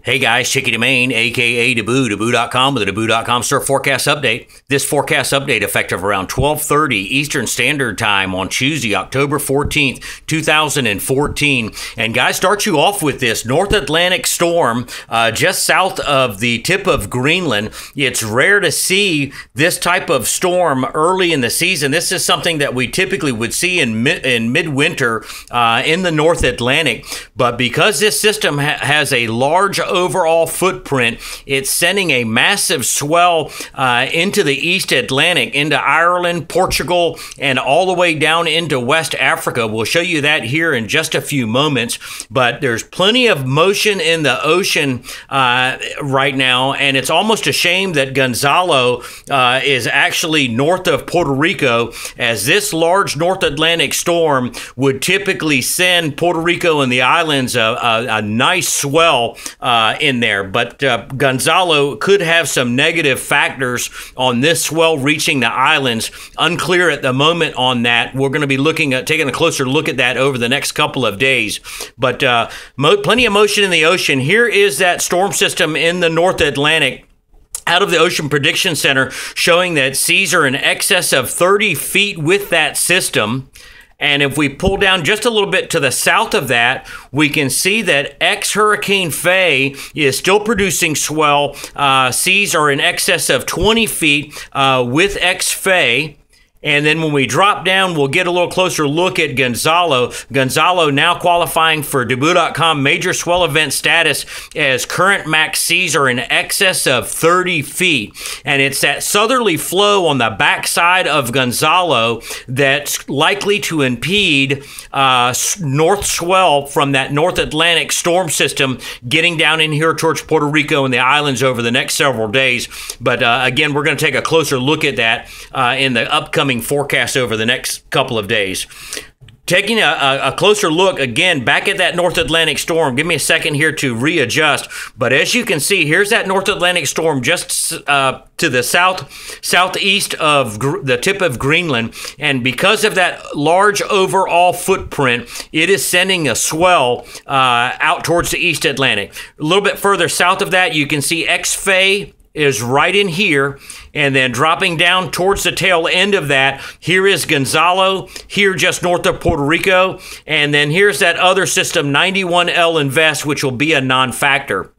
Hey guys, Chicky Maine, aka Deboo, Deboo.com with the Deboo.com Surf Forecast Update. This forecast update effective around 12:30 Eastern Standard Time on Tuesday, October 14th, 2014. And guys, start you off with this North Atlantic storm just south of the tip of Greenland. It's rare to see this type of storm early in the season. This is something that we typically would see in midwinter in the North Atlantic. But because this system has a large overall footprint, it's sending a massive swell into the East Atlantic, into Ireland, Portugal, and all the way down into West Africa. We'll show you that here in just a few moments, but there's plenty of motion in the ocean right now, and it's almost a shame that Gonzalo is actually north of Puerto Rico, as this large North Atlantic storm would typically send Puerto Rico and the islands a nice swell in there. But Gonzalo could have some negative factors on this swell reaching the islands. Unclear at the moment on that. We're going to be looking at taking a closer look at that over the next couple of days. But plenty of motion in the ocean. Here is that storm system in the North Atlantic out of the Ocean Prediction Center, showing that seas are in excess of 30 feet with that system. And if we pull down just a little bit to the south of that, we can see that ex-Hurricane Faye is still producing swell. Seas are in excess of 20 feet with ex-Faye. And then when we drop down, we'll get a little closer look at Gonzalo. Gonzalo now qualifying for Deboo.com major swell event status, as current max seas are in excess of 30 feet. And it's that southerly flow on the backside of Gonzalo that's likely to impede north swell from that North Atlantic storm system getting down in here towards Puerto Rico and the islands over the next several days. But again, we're going to take a closer look at that in the upcoming forecast over the next couple of days. Taking a closer look again back at that North Atlantic storm. Give me a second here to readjust. But as you can see, here's that North Atlantic storm just to the southeast of the tip of Greenland. And because of that large overall footprint, it is sending a swell out towards the East Atlantic. A little bit further south of that, you can see ex-Faye is right in here, and then dropping down towards the tail end of that, here is Gonzalo, here just north of Puerto Rico, and then here's that other system, 91L Invest, which will be a non-factor.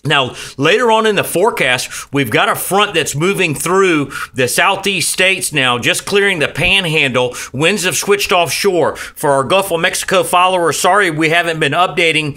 Now, later on in the forecast, we've got a front that's moving through the southeast states now, just clearing the panhandle. Winds have switched offshore. For our Gulf of Mexico followers, sorry we haven't been updating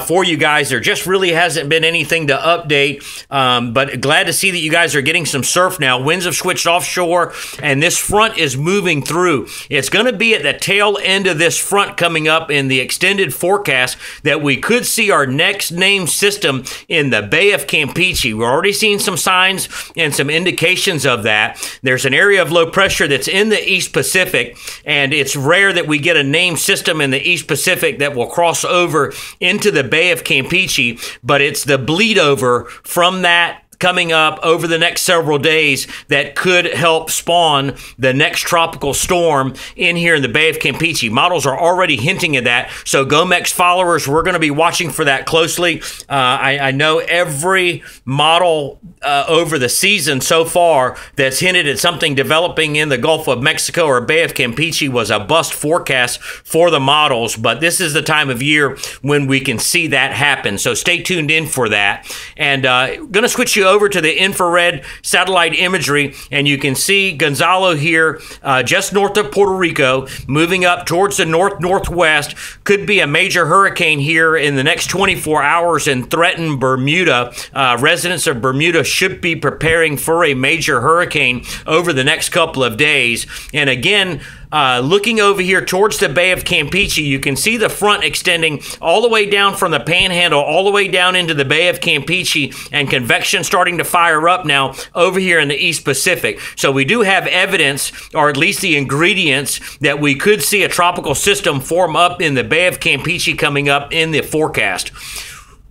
for you guys. There just really hasn't been anything to update, but glad to see that you guys are getting some surf now. Winds have switched offshore, and this front is moving through. It's going to be at the tail end of this front coming up in the extended forecast that we could see our next named system in the Bay of Campeche. We're already seeing some signs and some indications of that. There's an area of low pressure that's in the East Pacific, and it's rare that we get a named system in the East Pacific that will cross over into the Bay of Campeche, but it's the bleed over from that coming up over the next several days that could help spawn the next tropical storm in here in the Bay of Campeche. Models are already hinting at that, so GOMEX followers, we're going to be watching for that closely. I know every model over the season so far that's hinted at something developing in the Gulf of Mexico or Bay of Campeche was a bust forecast for the models, but this is the time of year when we can see that happen, so stay tuned in for that. And going to switch you over to the infrared satellite imagery, and you can see Gonzalo here just north of Puerto Rico, moving up towards the northwest. Could be a major hurricane here in the next 24 hours and threaten Bermuda. Residents of Bermuda should be preparing for a major hurricane over the next couple of days. And again, looking over here towards the Bay of Campeche, you can see the front extending all the way down from the panhandle all the way down into the Bay of Campeche, and convection starting to fire up now over here in the East Pacific. So we do have evidence, or at least the ingredients, that we could see a tropical system form up in the Bay of Campeche coming up in the forecast.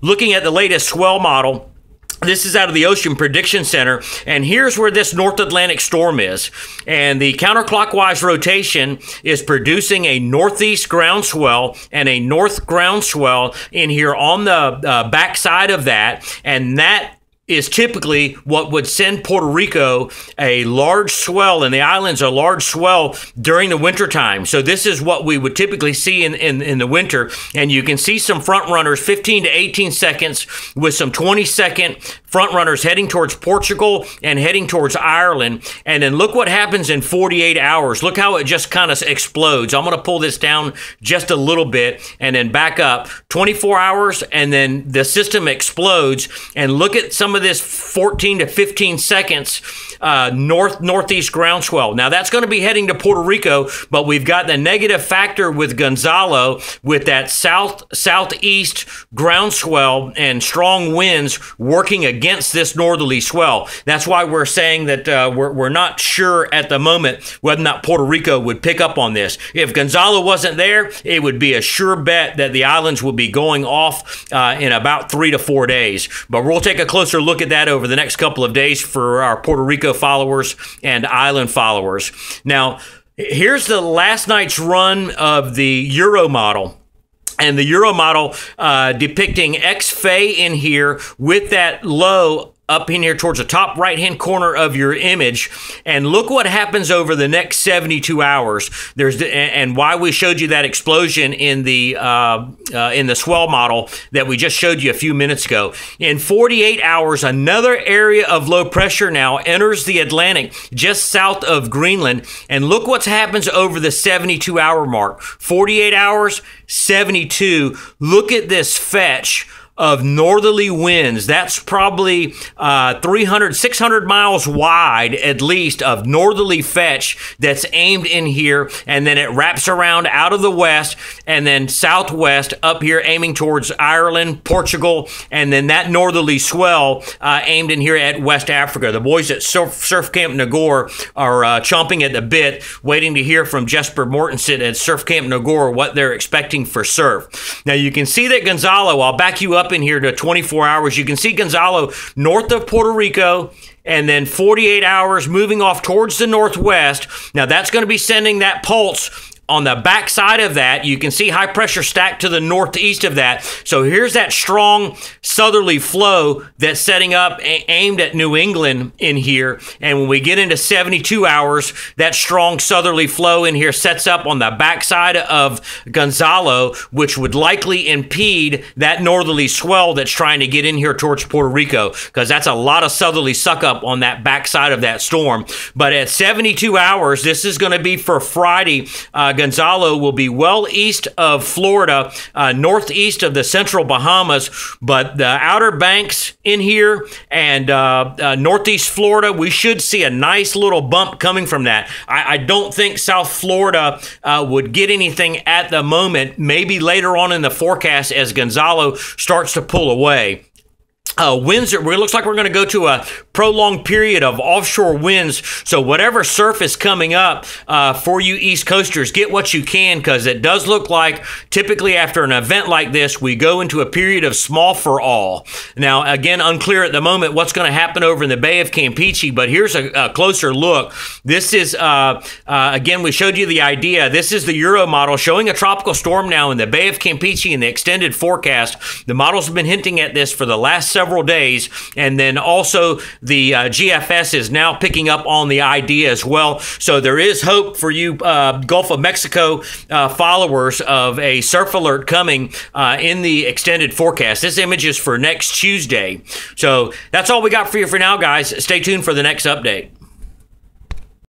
Looking at the latest swell model, This is out of the Ocean Prediction Center, and here's where this North Atlantic storm is. And the counterclockwise rotation is producing a northeast groundswell and a north groundswell in here on the backside of that, and that is typically what would send Puerto Rico a large swell, and the islands a large swell during the wintertime. So this is what we would typically see in the winter. And you can see some front runners, 15 to 18 seconds, with some 20-second front runners heading towards Portugal and heading towards Ireland. And then look what happens in 48 hours. Look how it just kind of explodes. I'm going to pull this down just a little bit and then back up. 24 hours, and then the system explodes. And look at some of this 14 to 15 seconds northeast groundswell. Now that's going to be heading to Puerto Rico, but we've got the negative factor with Gonzalo with that southeast groundswell and strong winds working against this northerly swell. That's why we're saying that we're not sure at the moment whether or not Puerto Rico would pick up on this. If Gonzalo wasn't there, it would be a sure bet that the islands would be going off in about 3 to 4 days. But we'll take a closer look at that over the next couple of days for our Puerto Rico followers and island followers. Now, here's the last night's run of the Euro model. And the Euro model depicting X-Fay in here with that low up in here towards the top right-hand corner of your image. And look what happens over the next 72 hours. And why we showed you that explosion in the swell model that we just showed you a few minutes ago. In 48 hours, another area of low pressure now enters the Atlantic just south of Greenland. And look what happens over the 72-hour mark. 48 hours, 72. Look at this fetch of northerly winds. That's probably 300, 600 miles wide at least of northerly fetch that's aimed in here, and then it wraps around out of the west and then southwest up here aiming towards Ireland, Portugal, and then that northerly swell aimed in here at West Africa. The boys at Surf Camp Nagore are chomping at the bit, waiting to hear from Jesper Mortensen at Surf Camp Nagore what they're expecting for surf. Now you can see that Gonzalo, I'll back you up in here to 24 hours. You can see Gonzalo north of Puerto Rico, and then 48 hours moving off towards the northwest. Now that's going to be sending that pulse on the backside of that. You can see high pressure stacked to the northeast of that. So here's that strong southerly flow that's setting up aimed at New England in here. And when we get into 72 hours, that strong southerly flow in here sets up on the backside of Gonzalo, which would likely impede that northerly swell that's trying to get in here towards Puerto Rico, because that's a lot of southerly suck up on that backside of that storm. But at 72 hours, this is going to be for Friday. Gonzalo will be well east of Florida, northeast of the central Bahamas, but the Outer Banks in here and northeast Florida, we should see a nice little bump coming from that. I don't think South Florida would get anything at the moment, maybe later on in the forecast as Gonzalo starts to pull away. Winds, it looks like we're going to go to a prolonged period of offshore winds. So whatever surf is coming up for you East Coasters, get what you can, because it does look like typically after an event like this, we go into a period of small for all. Now, again, unclear at the moment what's going to happen over in the Bay of Campeche, but here's a closer look. This is, again, we showed you the idea. This is the Euro model showing a tropical storm now in the Bay of Campeche in the extended forecast. The models have been hinting at this for the last several days, and then also the GFS is now picking up on the idea as well. So there is hope for you Gulf of Mexico followers of a surf alert coming in the extended forecast. This image is for next Tuesday. So that's all we got for you for now, guys. Stay tuned for the next update.